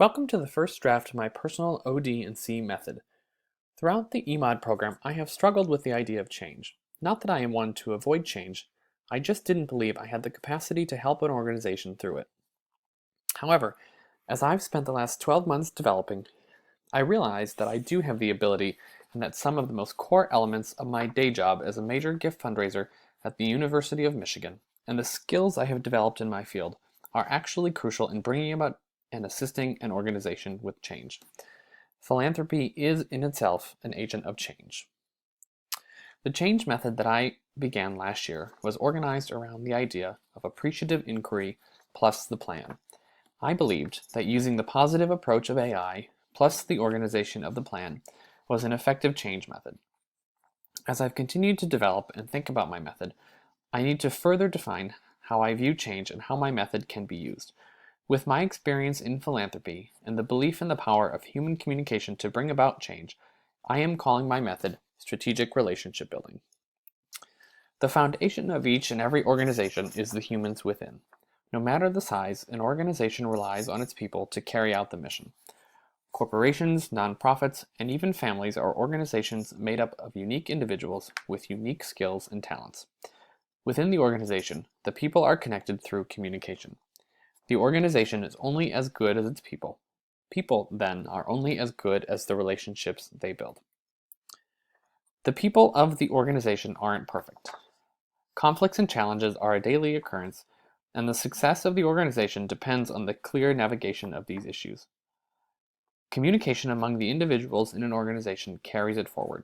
Welcome to the first draft of my personal OD&C method. Throughout the EMOD program, I have struggled with the idea of change. Not that I am one to avoid change, I just didn't believe I had the capacity to help an organization through it. However, as I've spent the last 12 months developing, I realized that I do have the ability and that some of the most core elements of my day job as a major gift fundraiser at the University of Michigan and the skills I have developed in my field are actually crucial in bringing about and assisting an organization with change. Philanthropy is in itself an agent of change. The change method that I began last year was organized around the idea of appreciative inquiry plus the plan. I believed that using the positive approach of AI plus the organization of the plan was an effective change method. As I've continued to develop and think about my method, I need to further define how I view change and how my method can be used. With my experience in philanthropy and the belief in the power of human communication to bring about change, I am calling my method strategic relationship building. The foundation of each and every organization is the humans within. No matter the size, an organization relies on its people to carry out the mission. Corporations, nonprofits, and even families are organizations made up of unique individuals with unique skills and talents. Within the organization, the people are connected through communication. The organization is only as good as its people. People, then, are only as good as the relationships they build. The people of the organization aren't perfect. Conflicts and challenges are a daily occurrence, and the success of the organization depends on the clear navigation of these issues. Communication among the individuals in an organization carries it forward.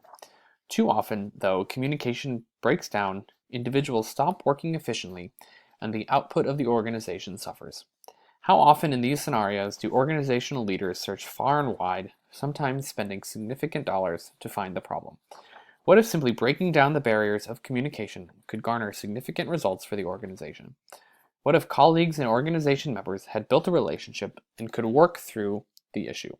Too often, though, communication breaks down, individuals stop working efficiently, and the output of the organization suffers. How often in these scenarios do organizational leaders search far and wide, sometimes spending significant dollars to find the problem? What if simply breaking down the barriers of communication could garner significant results for the organization? What if colleagues and organization members had built a relationship and could work through the issue?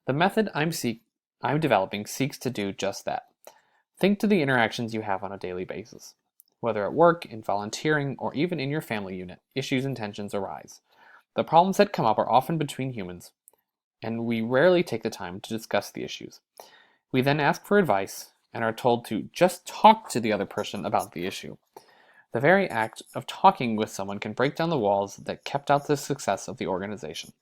The method I'm developing seeks to do just that. Think to the interactions you have on a daily basis. Whether at work, in volunteering, or even in your family unit, issues and tensions arise. The problems that come up are often between humans, and we rarely take the time to discuss the issues. We then ask for advice and are told to just talk to the other person about the issue. The very act of talking with someone can break down the walls that kept out the success of the organization.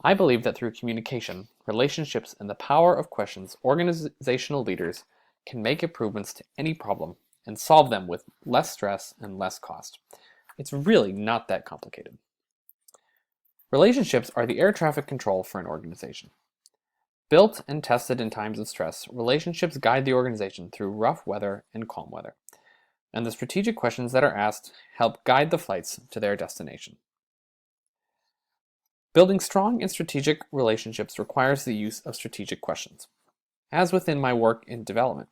I believe that through communication, relationships, and the power of questions, organizational leaders can make improvements to any problem and solve them with less stress and less cost. It's really not that complicated. Relationships are the air traffic control for an organization. Built and tested in times of stress, relationships guide the organization through rough weather and calm weather. And the strategic questions that are asked help guide the flights to their destination. Building strong and strategic relationships requires the use of strategic questions. As within my work in development,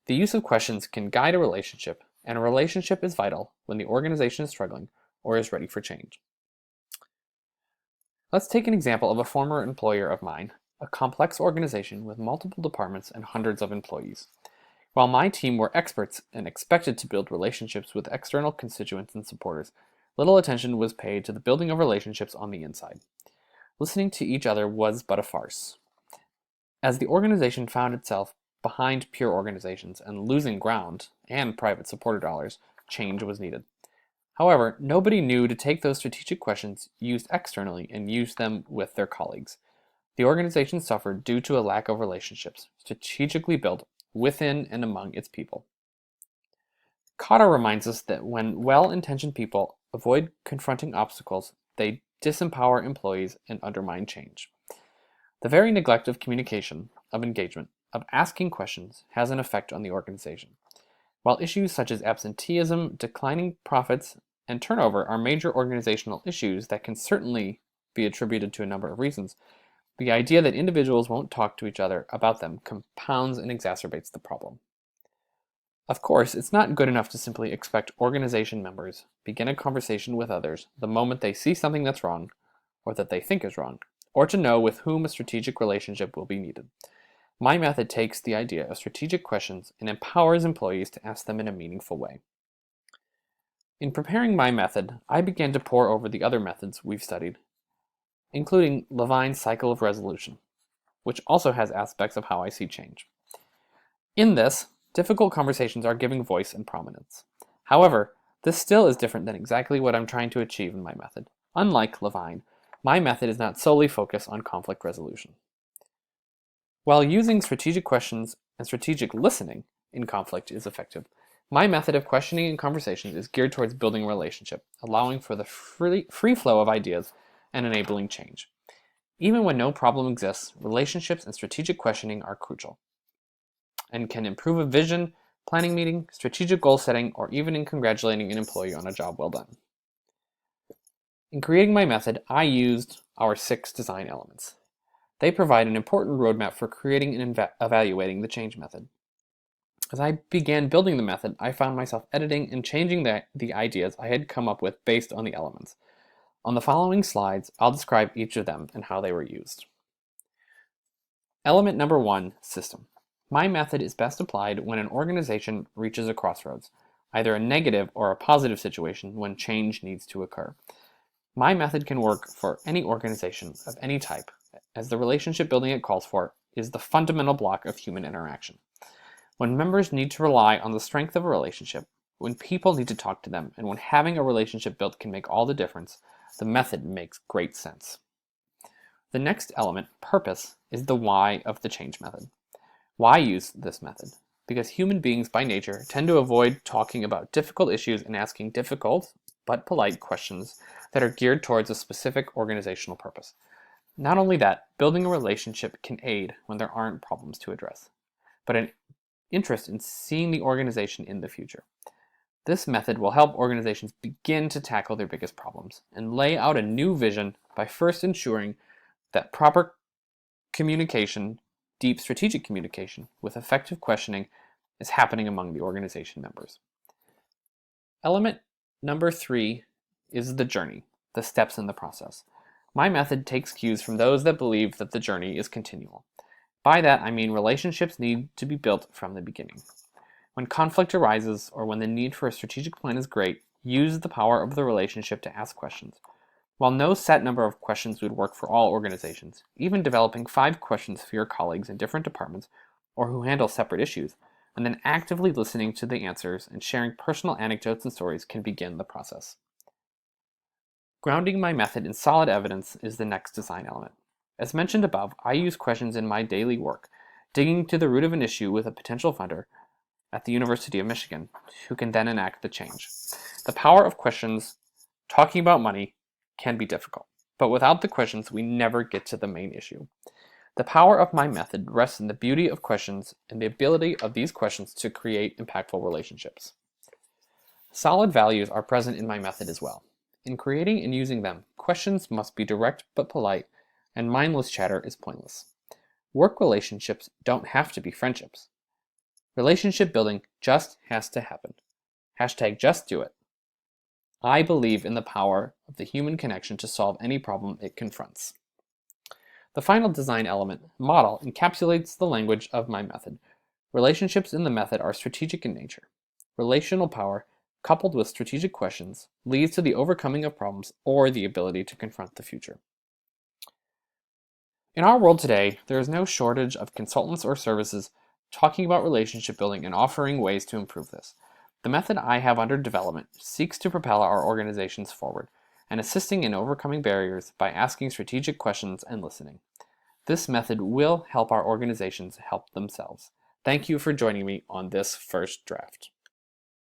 the use of questions can guide a relationship, and a relationship is vital when the organization is struggling or is ready for change. Let's take an example of a former employer of mine, a complex organization with multiple departments and hundreds of employees. While my team were experts and expected to build relationships with external constituents and supporters, little attention was paid to the building of relationships on the inside. Listening to each other was but a farce. As the organization found itself behind peer organizations and losing ground and private supporter dollars, change was needed. However, nobody knew to take those strategic questions used externally and use them with their colleagues. The organization suffered due to a lack of relationships, strategically built within and among its people. Kotter reminds us that when well-intentioned people avoid confronting obstacles, they disempower employees and undermine change. The very neglect of communication, of engagement, of asking questions has an effect on the organization. While issues such as absenteeism, declining profits, and turnover are major organizational issues that can certainly be attributed to a number of reasons, the idea that individuals won't talk to each other about them compounds and exacerbates the problem. Of course, it's not good enough to simply expect organization members begin a conversation with others the moment they see something that's wrong, or that they think is wrong, or to know with whom a strategic relationship will be needed. My method takes the idea of strategic questions and empowers employees to ask them in a meaningful way. In preparing my method, I began to pore over the other methods we've studied including Levine's cycle of resolution, which also has aspects of how I see change. In this, difficult conversations are given voice and prominence. However, this still is different than exactly what I'm trying to achieve in my method. Unlike Levine, my method is not solely focused on conflict resolution. While using strategic questions and strategic listening in conflict is effective, my method of questioning and conversations is geared towards building a relationship, allowing for the free flow of ideas and enabling change. Even when no problem exists, relationships and strategic questioning are crucial and can improve a vision, planning meeting, strategic goal setting, or even in congratulating an employee on a job well done. In creating my method, I used our 6 design elements. They provide an important roadmap for creating and evaluating the change method. As I began building the method, I found myself editing and changing the ideas I had come up with based on the elements. On the following slides, I'll describe each of them and how they were used. Element number 1, system. My method is best applied when an organization reaches a crossroads, either a negative or a positive situation when change needs to occur. My method can work for any organization of any type, as the relationship building it calls for is the fundamental block of human interaction. When members need to rely on the strength of a relationship, when people need to talk to them, and when having a relationship built can make all the difference, the method makes great sense. The next element, purpose, is the why of the change method. Why use this method? Because human beings by nature tend to avoid talking about difficult issues and asking difficult, but polite questions that are geared towards a specific organizational purpose. Not only that, building a relationship can aid when there aren't problems to address, but an interest in seeing the organization in the future. This method will help organizations begin to tackle their biggest problems and lay out a new vision by first ensuring that proper communication, deep strategic communication with effective questioning is happening among the organization members. Element number 3 is the journey, the steps in the process. My method takes cues from those that believe that the journey is continual. By that, I mean relationships need to be built from the beginning. When conflict arises or when the need for a strategic plan is great, use the power of the relationship to ask questions. While no set number of questions would work for all organizations, even developing 5 questions for your colleagues in different departments or who handle separate issues, and then actively listening to the answers and sharing personal anecdotes and stories can begin the process. Grounding my method in solid evidence is the next design element. As mentioned above, I use questions in my daily work, digging to the root of an issue with a potential funder at the University of Michigan, who can then enact the change. The power of questions, talking about money, can be difficult, but without the questions, we never get to the main issue. The power of my method rests in the beauty of questions and the ability of these questions to create impactful relationships. Solid values are present in my method as well. In creating and using them, questions must be direct but polite, and mindless chatter is pointless. Work relationships don't have to be friendships. Relationship building just has to happen. #JustDoIt. I believe in the power of the human connection to solve any problem it confronts. The final design element, model, encapsulates the language of my method. Relationships in the method are strategic in nature. Relational power, coupled with strategic questions, leads to the overcoming of problems or the ability to confront the future. In our world today, there is no shortage of consultants or services talking about relationship building and offering ways to improve this. The method I have under development seeks to propel our organizations forward and assisting in overcoming barriers by asking strategic questions and listening. This method will help our organizations help themselves. Thank you for joining me on this first draft.